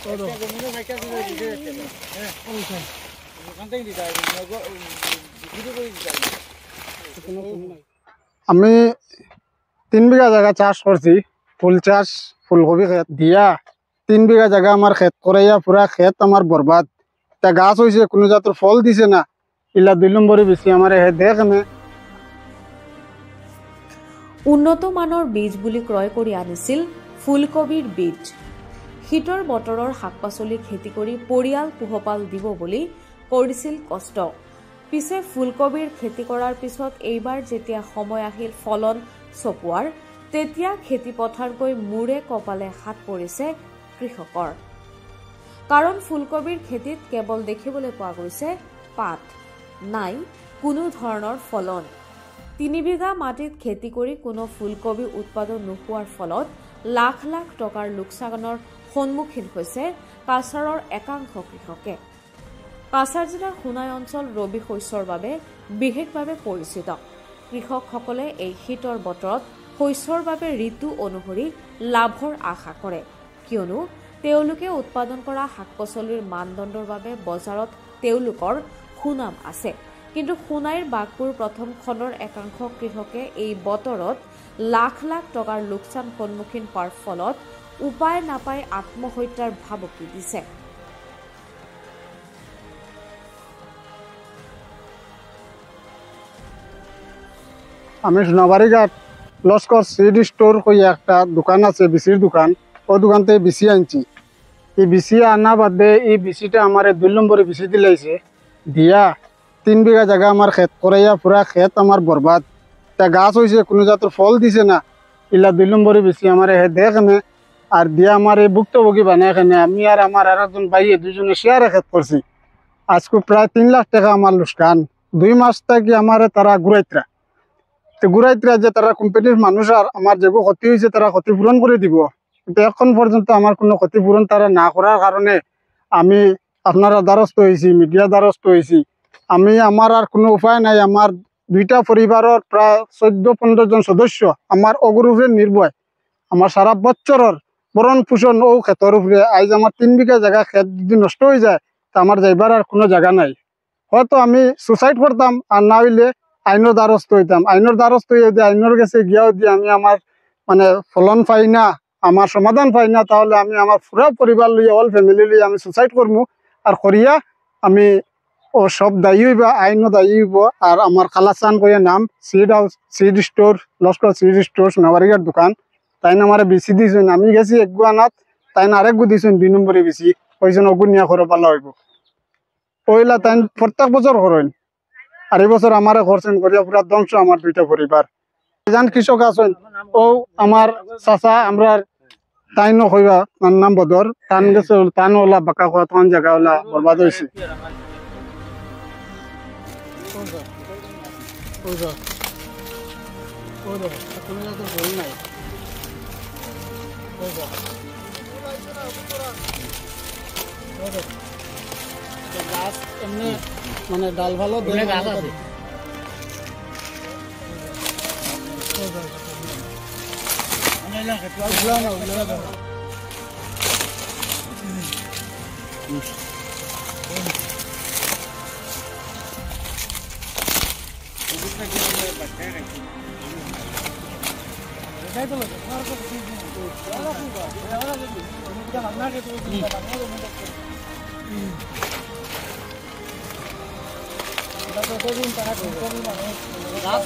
আমি 3 বিঘা জায়গা চাষ করছি, ফুল চাষ, ফুলকপি ক্ষেত দিয়া 3 বিঘা জায়গা আমার ক্ষেত করাইয়া পুরা ক্ষেত আমার বরবাদ। তা গাছ হয়েছে, কোনো জাতের ফল দিছে না, ইলা 2 নম্বরে বেশি আমার দেখ না। উন্নত মানৰ বীজ বুলি ক্ৰয় কৰি আনিছিল ফুলকবিৰ বীজ। শীতৰ বতৰৰ শাক পাচলি খেতি কৰি পৰিয়াল পোহপাল দিব বুলি কৰিছিল কষ্ট। পিছে ফুলকবিৰ খেতি কৰাৰ পিছত এইবাৰ যেতিয়া সময় আহিল ফলন চপোৱাৰ, তেতিয়া খেতি পথাৰ গৈ মূৰে কপালে হাত পৰিছে কৃষকৰ। কাৰণ ফুলকবিৰ খেতিত কেৱল দেখিবলৈ পোৱা গৈছে পাত, নাই কোনো ধৰণৰ ফলন। 3 বিঘা মাটিত খেতি কৰি কোনো ফুলকবি উৎপাদন নোহোৱাৰ ফলত লাখ লাখ টকাৰ লোকচানৰ সন্মুখীন হৈছে কাছাৰৰ একাংশ কৃষকে। কাছাৰ জিলাৰ সোণাই অঞ্চল ৰবি শস্যৰ বাবে বিশেষভাৱে পৰিচিত। কৃষকসকলে এই শীতৰ বতৰত শস্যৰ বাবে ঋতু অনুসৰি লাভৰ আশা কৰে, কিয়নো তেওঁলোকে উৎপাদন কৰা শাক পাচলিৰ মানদণ্ডৰ বাবে বজাৰত তেওঁলোকৰ সুনাম আছে। কিন্তু সোণাইৰ বাঘপুৰ প্ৰথম খণ্ডৰ একাংশ কৃষকে এই বতৰত লাখ লাখ টকাৰ লোকচান সন্মুখীন হোৱাৰ ফলত উপায় নাপাই আত্মহত্যাৰ ভাবুকি দিছে। আমি সোনাবাড়িঘাট লস্কর সিড স্টোর কই একটা দোকান আছে, বিসির দোকান, ওই দোকান থেকে বিসি আনছি। এই বিসি আনা বাদে এই বিসিটা আমার 2 নম্বরে বিসি দিলাইছে, দিয়া 3 বিঘা জায়গা আমার ক্ষেত করাইয়া পুরা ক্ষেত আমার বরবাদ। তা গাছ হয়েছে, কোনো জাতের ফল দিছে না, ইলা 2 নম্বরে বেশি আমার দেখ না। আর দিয়া আমার এই ভুক্তভোগী বানায় এখানে আমি আর আমার একজন ভাইয়ে দুজনে শেয়ারে ক্ষেত করছি। আজকে প্রায় 3 লাখ টাকা আমার লোকসান। 2 মাস থেকে আমার তারা ঘুরাইতরা যে তারা কোম্পানির মানুষ আর আমার যেগুলো ক্ষতি হয়েছে তারা ক্ষতিপূরণ করে দিব, কিন্তু এখন পর্যন্ত আমার কোনো ক্ষতিপূরণ তারা না করার কারণে আমি আপনারা দ্বারস্থ হয়েছি, মিডিয়া দ্বারস্থ হয়েছি। আমি আমার আর কোনো উপায় নাই। আমার 2টা পরিবারের প্রায় 14-15 জন সদস্য আমার অগ্রুপে নির্ভয়। আমার সারা বছরের ভরণ পোষণ ও ক্ষেতের উপরে। আজ আমার 3 বিঘা জায়গা ক্ষেত যদি নষ্ট হয়ে যায় তা আমার যাইবার আর কোনো জায়গা নাই। হয়তো আমি সুসাইড করতাম, আর না হইলে আইনের দ্বারস্থ হইতাম। আইনের দ্বারস্থ হয়ে যদি আইনের কাছে গিয়াও দিয়ে আমি আমার ফলন পাই না, আমার সমাধান পাই না, তাহলে আমি আমার পুরা পরিবার লইয়া অল ফ্যামিলি লইয়া আমি সুসাইড করবো। আর করিয়া আমি ও সব দায়ী হইব, আইনও দায়ী হইব। আর আমার খালাসান কইয়া নাম seed house, seed store, Laskar seed store, Sonabarighat দোকান। তাই না আমার বেশি দিয়েছেন, আমি গেছি 1 গু আনাত, তাই না আরেক গু দিয়েছেন 2 নম্বরে বেশি কইছেন অগুন নিয়া করে পালা হইব। ওইলা তাই প্রত্যেক বছর করেন, আর এই বছর আমার করছেন করিয়া পুরা ধ্বংস আমার 2টা পরিবার। যান কৃষক আছেন ও আমার চাচা, আমরা তাইনও কইবা তার নাম বদর, টান গেছে, টান ওলা বাঁকা খোয়া তখন জায়গা ওলা বরবাদ হয়েছে। গাছ এমনি ডাল ভালো গাছ আছে। গাছ